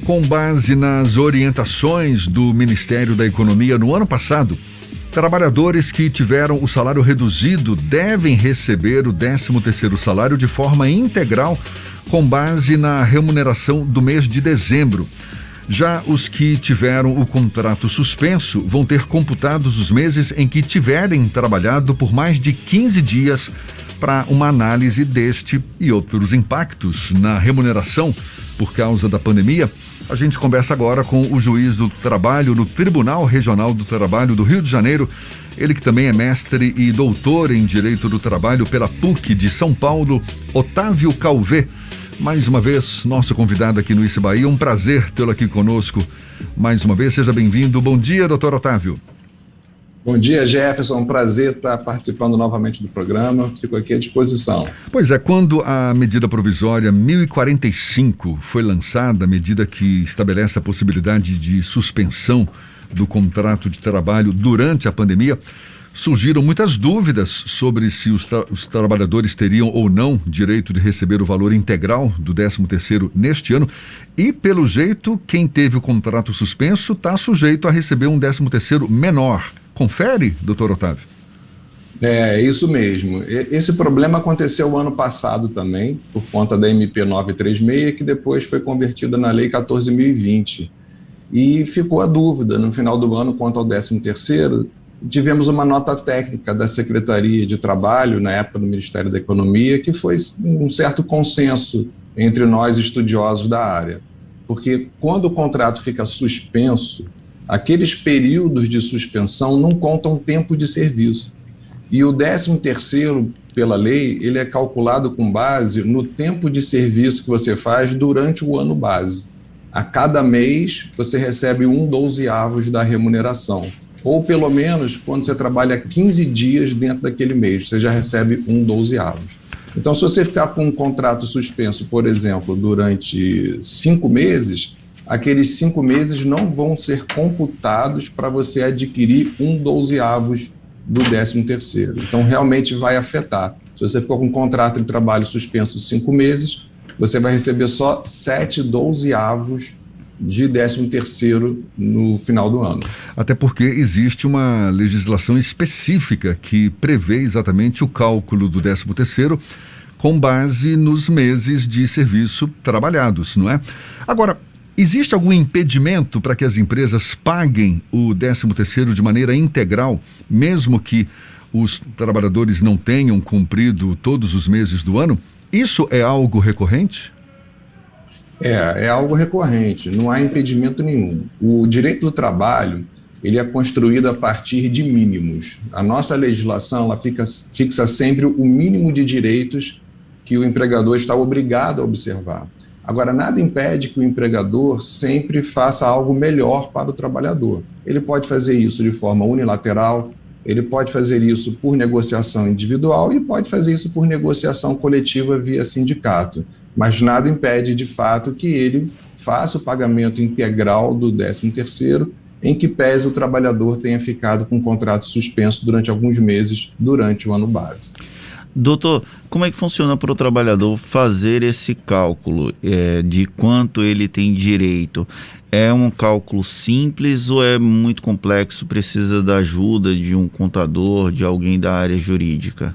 Com base nas orientações do Ministério da Economia no ano passado, trabalhadores que tiveram o salário reduzido devem receber o 13º salário de forma integral, com base na remuneração do mês de dezembro. Já os que tiveram o contrato suspenso vão ter computados os meses em que tiverem trabalhado por mais de 15 dias para uma análise deste e outros impactos na remuneração por causa da pandemia. A gente conversa agora com o juiz do trabalho no Tribunal Regional do Trabalho do Rio de Janeiro, ele que também é mestre e doutor em Direito do Trabalho pela PUC de São Paulo, Otávio Calvé. Mais uma vez, nosso convidado aqui no Isso Bahia, um prazer tê-lo aqui conosco. Mais uma vez, seja bem-vindo. Bom dia, doutor Otávio. Bom dia, Jefferson. Um prazer estar participando novamente do programa. Fico aqui à disposição. Pois é, quando a medida provisória 1045 foi lançada, a medida que estabelece a possibilidade de suspensão do contrato de trabalho durante a pandemia, surgiram muitas dúvidas sobre se os trabalhadores teriam ou não direito de receber o valor integral do 13º neste ano. E, pelo jeito, quem teve o contrato suspenso está sujeito a receber um 13º menor. Confere, doutor Otávio? É isso mesmo. Esse problema aconteceu ano passado também, por conta da MP 936, que depois foi convertida na Lei 14.020. E ficou a dúvida no final do ano quanto ao 13º. Tivemos uma nota técnica da Secretaria de Trabalho, na época do Ministério da Economia, que foi um certo consenso entre nós estudiosos da área. Porque quando o contrato fica suspenso, aqueles períodos de suspensão não contam tempo de serviço. E o 13º, pela lei, ele é calculado com base no tempo de serviço que você faz durante o ano base. A cada mês, você recebe 1/12 da remuneração. Ou, pelo menos, quando você trabalha 15 dias dentro daquele mês, você já recebe 1/12. Então, se você ficar com um contrato suspenso, por exemplo, durante 5 meses, aqueles 5 meses não vão ser computados para você adquirir 1/12 do 13º. Então, realmente vai afetar. Se você ficou com um contrato de trabalho suspenso 5 meses, você vai receber só 7/12 de 13º no final do ano. Até porque existe uma legislação específica que prevê exatamente o cálculo do 13º com base nos meses de serviço trabalhados, não é? Agora, existe algum impedimento para que as empresas paguem o 13º de maneira integral, mesmo que os trabalhadores não tenham cumprido todos os meses do ano? Isso é algo recorrente? É algo recorrente, não há impedimento nenhum. O direito do trabalho, ele é construído a partir de mínimos. A nossa legislação, ela fixa sempre o mínimo de direitos que o empregador está obrigado a observar. Agora, nada impede que o empregador sempre faça algo melhor para o trabalhador. Ele pode fazer isso de forma unilateral, ele pode fazer isso por negociação individual e pode fazer isso por negociação coletiva via sindicato. Mas nada impede, de fato, que ele faça o pagamento integral do 13º, em que pese o trabalhador tenha ficado com o contrato suspenso durante alguns meses durante o ano base. Doutor, como é que funciona para o trabalhador fazer esse cálculo de quanto ele tem direito? É um cálculo simples ou é muito complexo, precisa da ajuda de um contador, de alguém da área jurídica?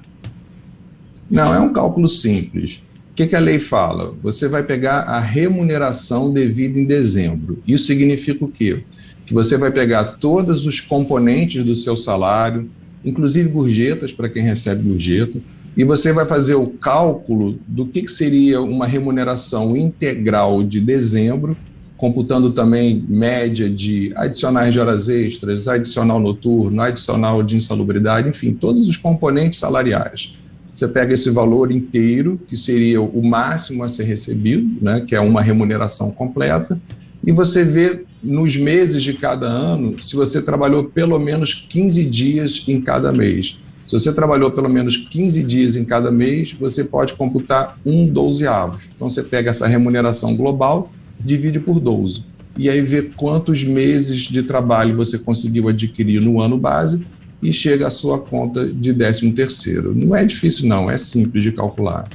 Não, é um cálculo simples. O que a lei fala? Você vai pegar a remuneração devida em dezembro. Isso significa o quê? Que você vai pegar todos os componentes do seu salário, inclusive gorjetas para quem recebe gorjeta, e você vai fazer o cálculo do que seria uma remuneração integral de dezembro, computando também média de adicionais de horas extras, adicional noturno, adicional de insalubridade, enfim, todos os componentes salariais. Você pega esse valor inteiro, que seria o máximo a ser recebido, né, que é uma remuneração completa, e você vê nos meses de cada ano se você trabalhou pelo menos 15 dias em cada mês. Se você trabalhou pelo menos 15 dias em cada mês, você pode computar 1/12. Então você pega essa remuneração global, divide por 12. E aí vê quantos meses de trabalho você conseguiu adquirir no ano base e chega à sua conta de 13º. Não é difícil não, é simples de calcular.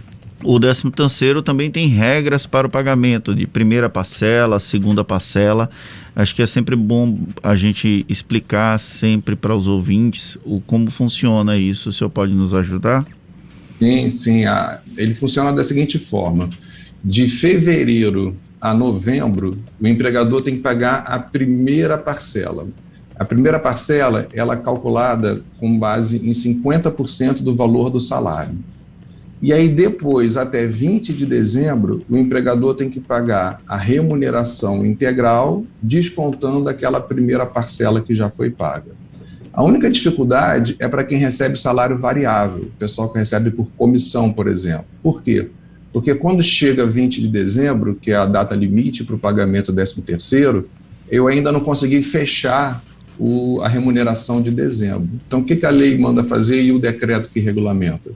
O 13º também tem regras para o pagamento de primeira parcela, segunda parcela. Acho que é sempre bom a gente explicar sempre para os ouvintes como funciona isso. O senhor pode nos ajudar? Sim. Ele funciona da seguinte forma: de fevereiro a novembro, o empregador tem que pagar a primeira parcela. A primeira parcela, ela é calculada com base em 50% do valor do salário. E aí depois, até 20 de dezembro, o empregador tem que pagar a remuneração integral, descontando aquela primeira parcela que já foi paga. A única dificuldade é para quem recebe salário variável, o pessoal que recebe por comissão, por exemplo. Por quê? Porque quando chega 20 de dezembro, que é a data limite para o pagamento do 13º, eu ainda não consegui fechar a remuneração de dezembro. Então, o que a lei manda fazer e o decreto que regulamenta?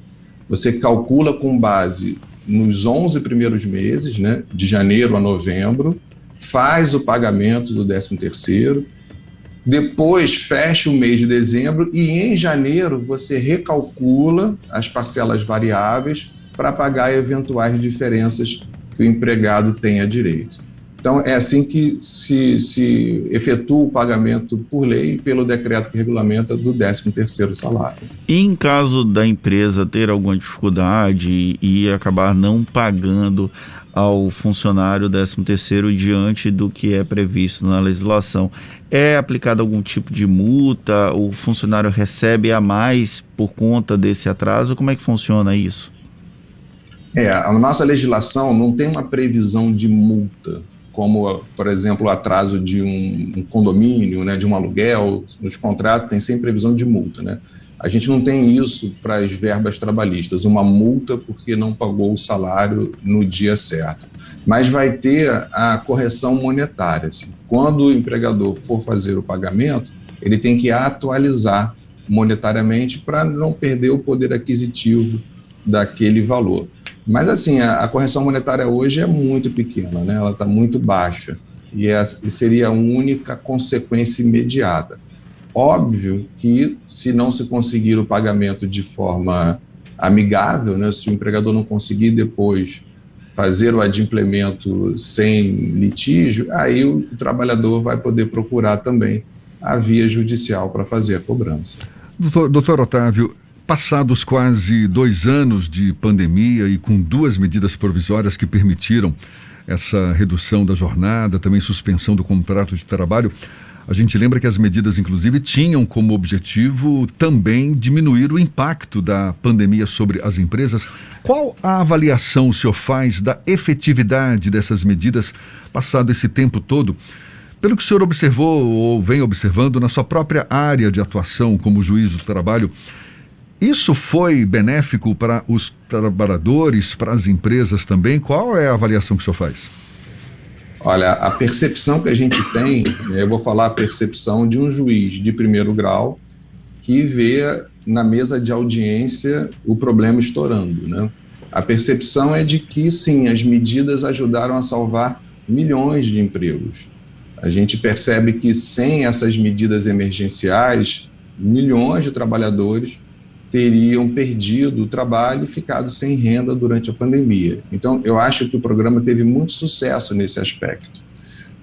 Você calcula com base nos 11 primeiros meses, né, de janeiro a novembro, faz o pagamento do 13º, depois fecha o mês de dezembro e em janeiro você recalcula as parcelas variáveis para pagar eventuais diferenças que o empregado tenha direito. Então, é assim que se efetua o pagamento por lei pelo decreto que regulamenta do 13º salário. E em caso da empresa ter alguma dificuldade e acabar não pagando ao funcionário 13º diante do que é previsto na legislação, é aplicado algum tipo de multa? O funcionário recebe a mais por conta desse atraso? Como é que funciona isso? A nossa legislação não tem uma previsão de multa, como, por exemplo, o atraso de um condomínio, né, de um aluguel. Nos contratos tem sempre previsão de multa, né? A gente não tem isso para as verbas trabalhistas, uma multa porque não pagou o salário no dia certo. Mas vai ter a correção monetária. Assim. Quando o empregador for fazer o pagamento, ele tem que atualizar monetariamente para não perder o poder aquisitivo daquele valor. Mas, assim, a correção monetária hoje é muito pequena, né? Ela está muito baixa e seria a única consequência imediata. Óbvio que, se não se conseguir o pagamento de forma amigável, né? Se o empregador não conseguir depois fazer o adimplemento sem litígio, aí o trabalhador vai poder procurar também a via judicial para fazer a cobrança. Doutor Otávio, passados quase 2 anos de pandemia e com 2 medidas provisórias que permitiram essa redução da jornada, também suspensão do contrato de trabalho, a gente lembra que as medidas, inclusive, tinham como objetivo também diminuir o impacto da pandemia sobre as empresas. Qual a avaliação o senhor faz da efetividade dessas medidas passado esse tempo todo? Pelo que o senhor observou ou vem observando na sua própria área de atuação como juiz do trabalho, isso foi benéfico para os trabalhadores, para as empresas também? Qual é a avaliação que o senhor faz? Olha, a percepção que a gente tem, eu vou falar a percepção de um juiz de primeiro grau que vê na mesa de audiência o problema estourando, né? A percepção é de que, sim, as medidas ajudaram a salvar milhões de empregos. A gente percebe que, sem essas medidas emergenciais, milhões de trabalhadores teriam perdido o trabalho e ficado sem renda durante a pandemia. Então, eu acho que o programa teve muito sucesso nesse aspecto.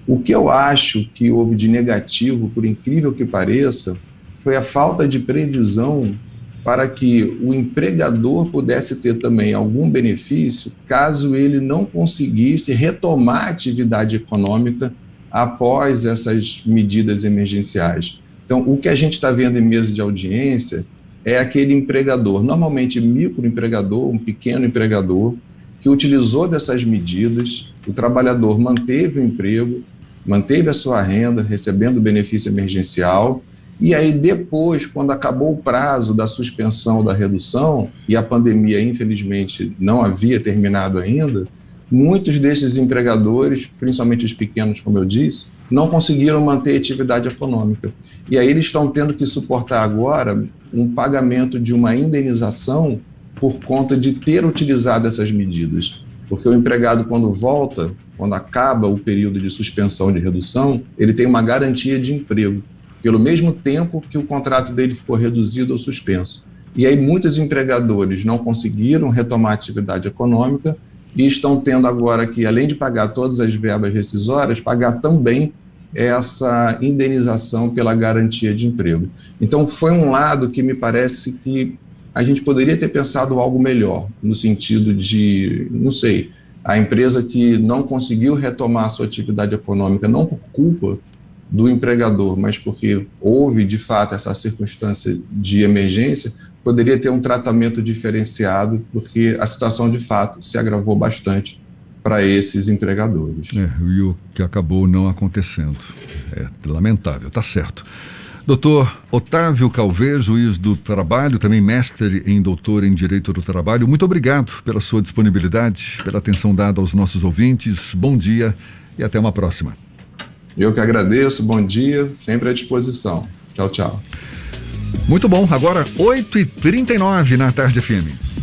O que eu acho que houve de negativo, por incrível que pareça, foi a falta de previsão para que o empregador pudesse ter também algum benefício caso ele não conseguisse retomar a atividade econômica após essas medidas emergenciais. Então, o que a gente está vendo em mesa de audiência é aquele empregador, normalmente microempregador, um pequeno empregador, que utilizou dessas medidas, o trabalhador manteve o emprego, manteve a sua renda, recebendo o benefício emergencial, e aí depois, quando acabou o prazo da suspensão da redução, e a pandemia, infelizmente, não havia terminado ainda, muitos desses empregadores, principalmente os pequenos, como eu disse, não conseguiram manter a atividade econômica. E aí eles estão tendo que suportar agora um pagamento de uma indenização por conta de ter utilizado essas medidas. Porque o empregado, quando volta, quando acaba o período de suspensão de redução, ele tem uma garantia de emprego, pelo mesmo tempo que o contrato dele ficou reduzido ou suspenso. E aí muitos empregadores não conseguiram retomar a atividade econômica e estão tendo agora que, além de pagar todas as verbas rescisórias, pagar também essa indenização pela garantia de emprego. Então, foi um lado que me parece que a gente poderia ter pensado algo melhor, no sentido de, não sei, a empresa que não conseguiu retomar a sua atividade econômica, não por culpa do empregador, mas porque houve, de fato, essa circunstância de emergência, poderia ter um tratamento diferenciado, porque a situação, de fato, se agravou bastante para esses empregadores. E o que acabou não acontecendo. É lamentável, tá certo. Doutor Otávio Calvé, juiz do trabalho, também mestre em doutor em Direito do Trabalho, muito obrigado pela sua disponibilidade, pela atenção dada aos nossos ouvintes. Bom dia e até uma próxima. Eu que agradeço, bom dia, sempre à disposição. Tchau, tchau. Muito bom, agora 8h39 na Tarde FM.